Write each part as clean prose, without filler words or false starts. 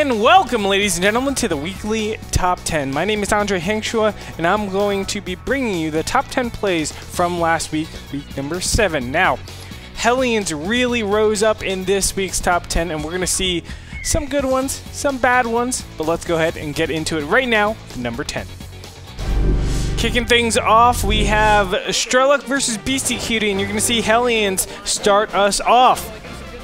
And welcome, ladies and gentlemen, to the weekly Top 10. My name is Andre Hangshua, and I'm going to be bringing you the top 10 plays from last week, week number 7. Now, Hellions really rose up in this week's top 10, and we're going to see some good ones, some bad ones, but let's go ahead and get into it right now, number 10. Kicking things off, we have Strock versus Beasty Cutie, and you're going to see Hellions start us off.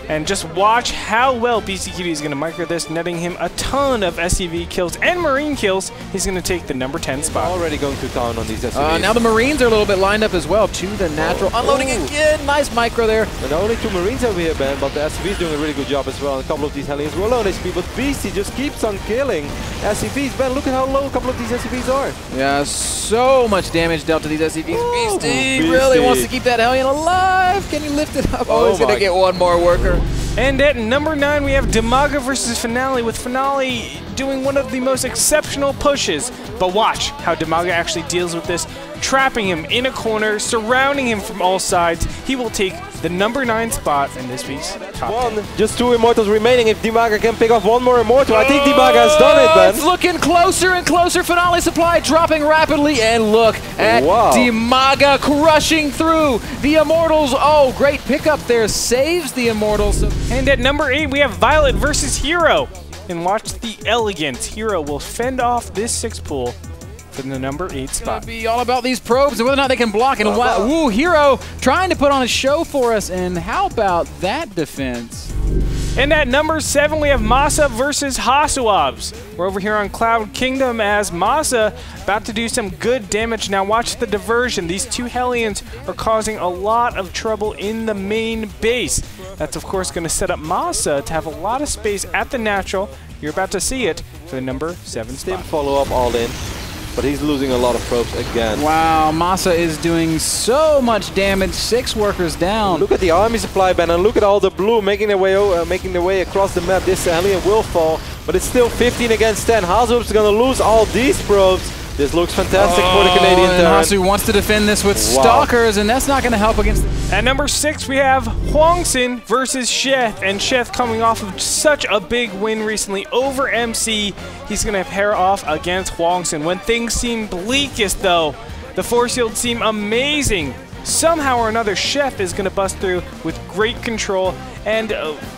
And just watch how well Beasty Cutie is going to micro this, netting him a ton of SCV kills and Marine kills. He's going to take the number 10 spot. Already going to town on these SCVs. Now the Marines are a little bit lined up as well to the natural. Unloading again, nice micro there. And only 2 Marines over here, Ben, but the SCV is doing a really good job as well. A couple of these Hellions were low on HP, but Beasty just keeps on killing SCVs. Ben, look at how low a couple of these SCVs are. Yeah, so much damage dealt to these SCVs. Beasty really wants to keep that Hellion alive. Can you lift it up? Oh, he's going to get one more worker. And at number 9, we have Daga versus Finale, with Finale doing one of the most exceptional pushes. But watch how Daga actually deals with this, trapping him in a corner, surrounding him from all sides. He will take the number 9 spot in this week's top 10. Just 2 Immortals remaining. If Daga can pick off one more Immortal, I think Daga has done it, Ben. It's looking closer and closer. Finale supply dropping rapidly, and look at Daga crushing through the Immortals. Oh, great pickup there. Saves the Immortals. And at number 8, we have Violet versus Hero. And watch the elegance. Hero will fend off this 6 pool for the number 8 spot. It's going to be all about these probes and whether or not they can block. And woo, Hero trying to put on a show for us. And how about that defense? And at number 7, we have Masa versus Hobs. We're over here on Cloud Kingdom as Masa about to do some good damage. Now watch the diversion. These 2 Hellions are causing a lot of trouble in the main base. That's of course going to set up Masa to have a lot of space at the natural. You're about to see it for the number 7 spot. Follow up all in. But he's losing a lot of probes again. Wow, Masa is doing so much damage. 6 workers down. Look at the army supply, Ben, and look at all the blue making their way across the map. This Hellion will fall, but it's still 15 against 10. Hasu is going to lose all these probes. This looks fantastic for the Canadian turret. Hasu wants to defend this with Stalkers, and that's not going to help against... At number 6, we have Hangsen versus Sheth, and Sheth coming off of such a big win recently over MC. He's going to pair off against Hangsen. When things seem bleakest, though, the force fields seem amazing. Somehow or another, Sheth is going to bust through with great control and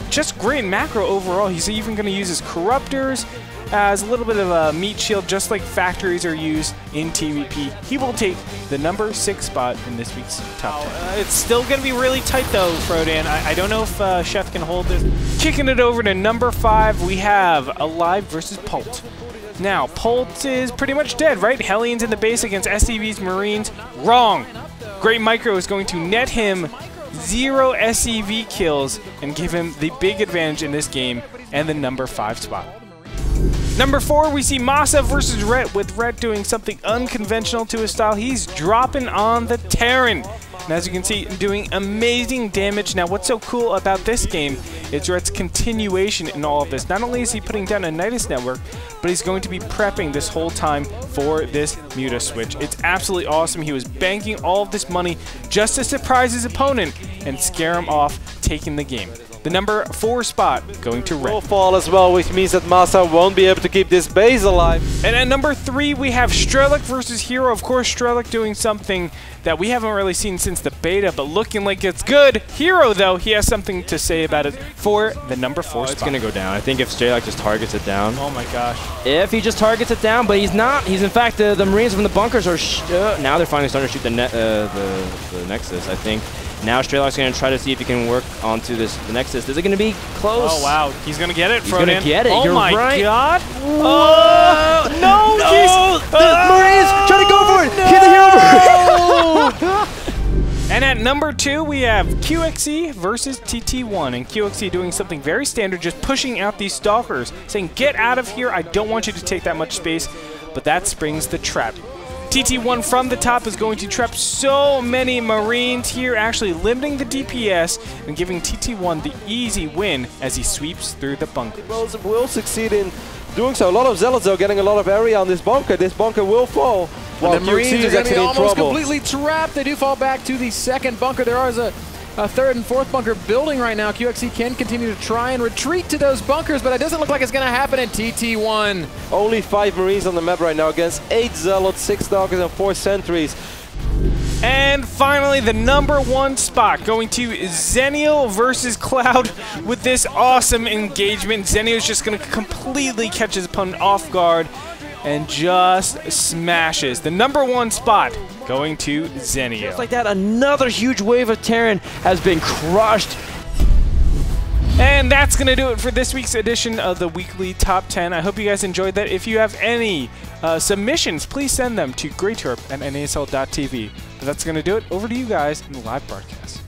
just great macro overall. He's even going to use his Corruptors as a little bit of a meat shield, just like factories are used in TVP. He will take the number 6 spot in this week's top 10. It's still going to be really tight though, Frodan. I don't know if Sheth can hold this. Kicking it over to number 5, we have Alive versus Pult. Now, Pult is pretty much dead, right? Hellions in the base against SCVs, Marines. Wrong. Great Micro is going to net him 0 SCV kills and give him the big advantage in this game and the number 5 spot. Number 4, we see Masa versus Rhett, with Rhett doing something unconventional to his style. He's dropping on the Terran. And as you can see, doing amazing damage. Now, what's so cool about this game is Rhett's continuation in all of this. Not only is he putting down a Nidus network, but he's going to be prepping this whole time for this Muta switch. It's absolutely awesome. He was banking all of this money just to surprise his opponent and scare him off, taking the game. The number 4 spot going to Rhett. Will fall as well, which means that Masa won't be able to keep this base alive. And at number 3, we have Strock versus Hero. Of course, Strock doing something that we haven't really seen since the beta, but looking like it's good. Hero, though, he has something to say about it for the number 4 spot. It's going to go down. I think if Strock just targets it down. Oh my gosh. If he just targets it down, but he's not. He's in fact, the Marines from the bunkers are now they're finally starting to shoot the Nexus, I think. Now Strock's going to try to see if he can work onto the Nexus. Is it going to be close? Oh, wow. He's going to get it, He's going to get it. Oh, You're my right. God. Oh, no. The Marines trying to go for it. No. Get the hero. And at number 2, we have QXE versus TT1. And QXE doing something very standard, just pushing out these Stalkers, saying, get out of here. I don't want you to take that much space. But that springs the trap. TT1 from the top is going to trap so many Marines here, actually limiting the DPS and giving TT1 the easy win as he sweeps through the bunker. Will succeed in doing so. A lot of Zealots, though, getting a lot of area on this bunker. This bunker will fall. Well, the Marines are going to be almost completely trapped. They do fall back to the second bunker. There is a third and fourth bunker building right now. QXC can continue to try and retreat to those bunkers, but it doesn't look like it's going to happen in TT1. Only 5 Marines on the map right now against 8 Zealots, 6 Doggers, and 4 Sentries. And finally, the #1 spot going to Zenial versus Cloud with this awesome engagement. Zenial's just going to completely catch his opponent off guard and just smashes. The #1 spot going to Zenial. Just like that, another huge wave of Terran has been crushed. And that's going to do it for this week's edition of the Weekly Top 10. I hope you guys enjoyed that. If you have any submissions, please send them to Gretorp at NASL.tv. But that's going to do it. Over to you guys in the live broadcast.